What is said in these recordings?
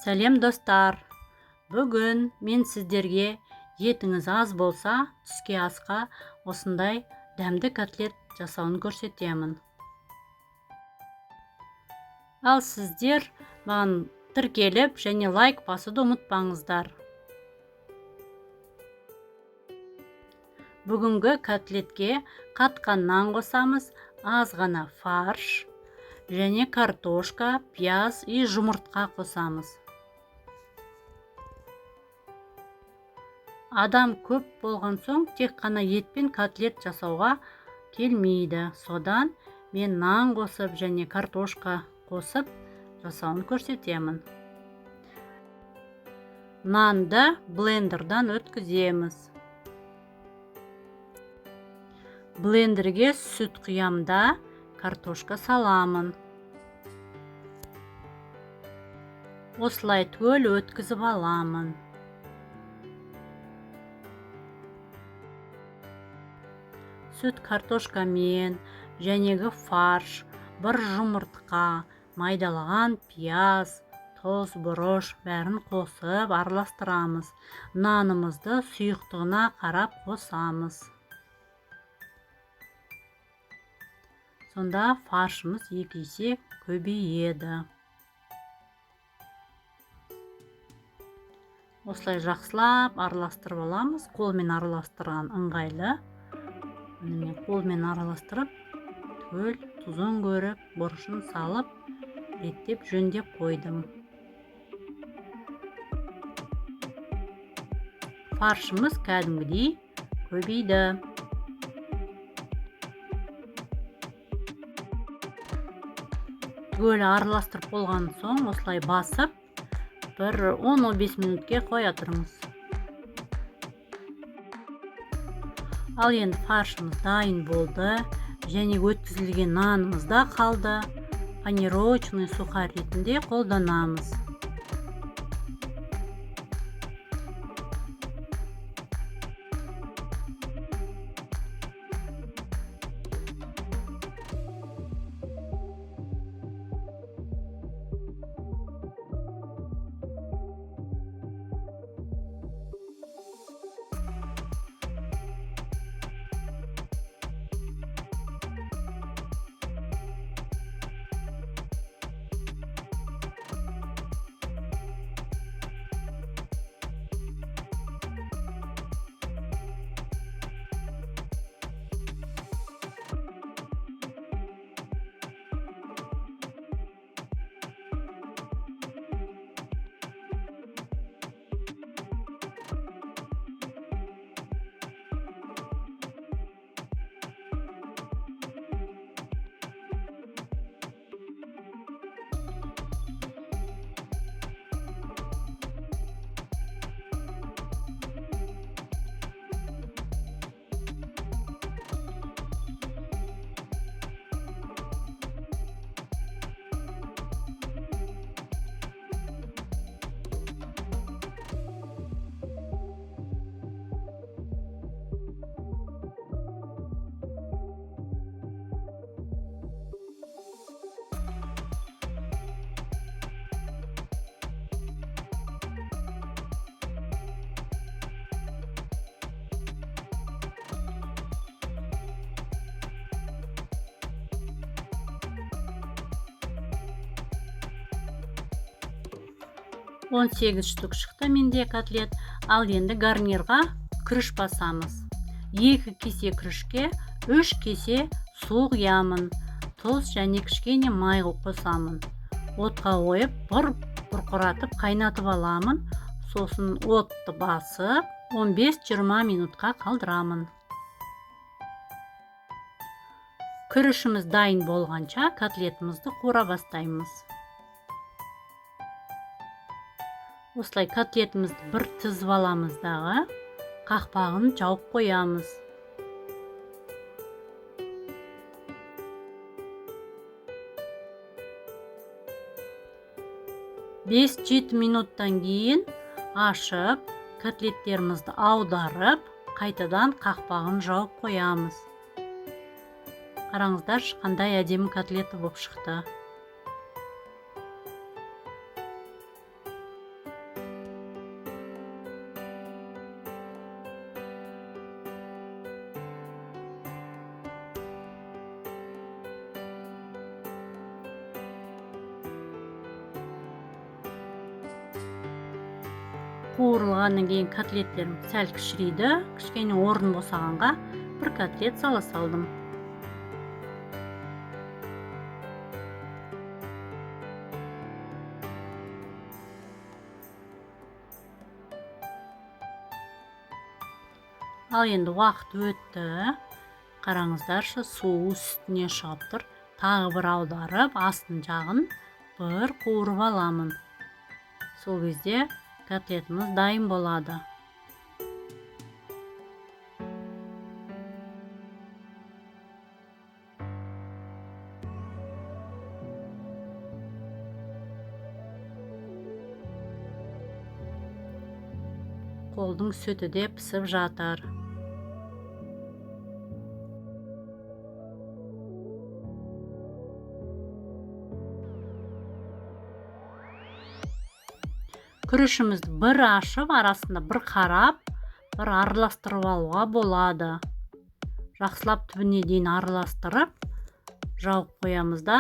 Сәлем достар. Бүгін мен сіздерге етіңіз аз болса, түске асқа осындай дәмді котлет жасауын көрсетемін. Ал сіздер маған тіркеліп және лайк басуды ұмытпаңыздар. Бүгінгі котлетке қатқан нан қосамыз, аз ғана фарш және картошка, пияз и жұмыртқа қосамыз. Адам көп болған соң тек қана етпен котлет жасауға келмейді. Содан мен нан қосып және картошка қосып жасауын көрсетемін. Нанды блендердан өткіземіз. Блендерге сүт құямда картошка саламын. Осылай төл өткізіп аламын. Сүт картошкамен жәнегі фарш, бір жұмыртқа, майдалаған пияз, тұз, бұрыш бәрін қосып араластырамыз. Нанымызды сұйықтығына қарап қосамыз. Сонда фаршымыз 2 есе көбейеді. Осылай жақсылап араластырып аламыз. Қолмен араластырған ыңғайлы. Қолмен араластырып, төл тұзын көріп, бұрышын салып, реттеп жөндеп қойдым. Фаршымыз кәдімгідей көбейді. Түгел араластырып болған соң осылай басып, бір 10-15 минутке қоя тұрыңыз. Ал енді фаршымыз дайын болды, және өткізілген нанымыз да қалды. Панировочный сухарь ретінде қолданамыз. Он 8 штук шықты менде котлет. Ал енді гарнирға күріш басамыз. 2 кесе күрішке 3 кесе су құямын. Тұз және кішкене май қосамын. Отқа қойып, бұрқыратып қайнатып аламын. Сосын отты басып, 15-20 минутқа қалдырамын. Күрішіміз дайын болғанша котлетімізді қуыра бастаймыз. Осылай котлетімізді бір тізіп аламыз дағы, қақпағын жауып қоямыз. 5-7 минуттан кейін ашып, котлеттерімізді аударып, қайтадан қақпағын жауып қоямыз. Қараңыздар, қандай әдемі котлеті болып шықты. қуырылғаннан кейін котлеттерім сәл кішірейді. Кішкене орын босағанға бір котлет сала салдым. Ал енді уақыт өтті. Қараңыздаршы, су үстіне шығып тұр. Тағы бір аударып, астын жағын бір қуырып аламын. Сол кезде котлетіміз дайын болады. Қолдың сүті де пісіп жатыр. Күрішімізді бір ашып, арасында бір қарап, бір араластырып алуға болады. Жақсылап түбіне дейін араластырып, жауып қоямыз да,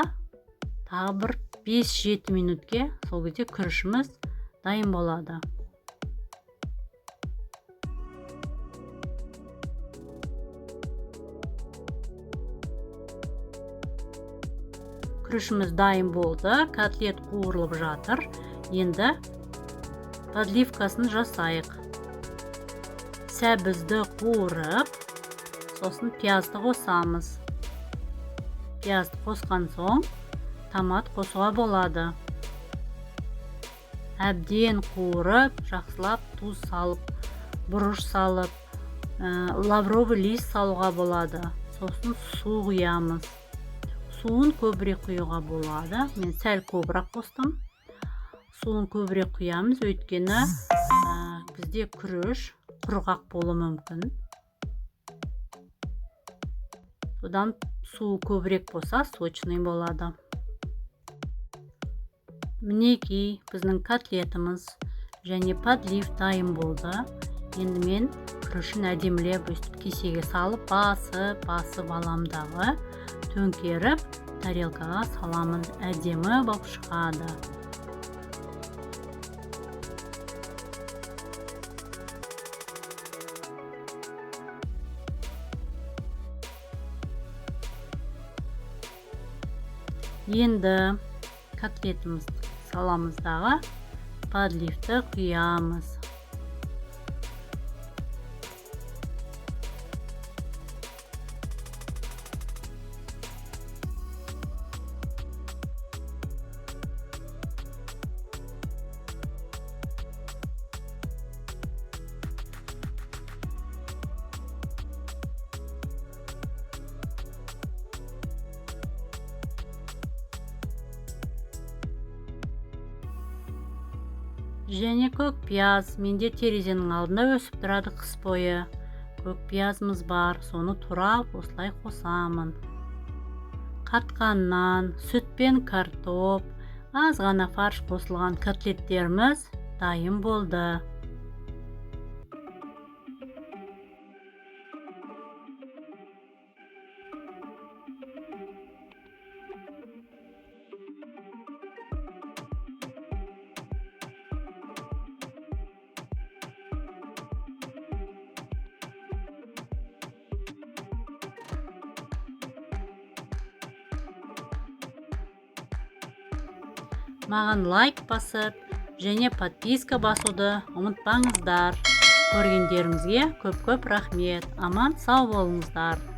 тағы бір 5-7 минутке сол кезде күрішіміз дайын болады. Күрішіміз дайын болды, котлет қуырылып жатыр. Енді подливкасын жасайық. Сәбізді қуырып, сосын пиязды қосамыз. Пиязды қосқан соң, томат қосуға болады. Әбден қуырып, жақсылап тұз салып, бұрыш салып, лавровый лист салуға болады. Сосын су құямыз. Суын көбірек құюға болады. Мен сәл көбірек қостым. Суын көбірек құямыз, өйткені бізде күріш құрғақ болуы мүмкін. Содан су көбірек болса, сочный болады. Мінекей, біздің котлетіміз және подлив дайын болды. Енді мен күрішін әдемілеп өстіп кесеге салып, басып аламдағы төңкеріп, тарелкаға саламын. Әдемі болып шығады. Енді котлетімізді саламыздағы подливті құямыз. Және көк пияз. Менде терезенің алдында өсіп тұрады қыс бойы. Көк пиязымыз бар, соны турап осылай қосамын. Қатқан нан, сүт пен картоп, аз ғана фарш қосылған котлеттеріміз дайын болды. Маған лайк басып, және подписка басуды ұмытпаңыздар. Көргендеріңізге көп-көп рахмет. Аман сау болыңыздар.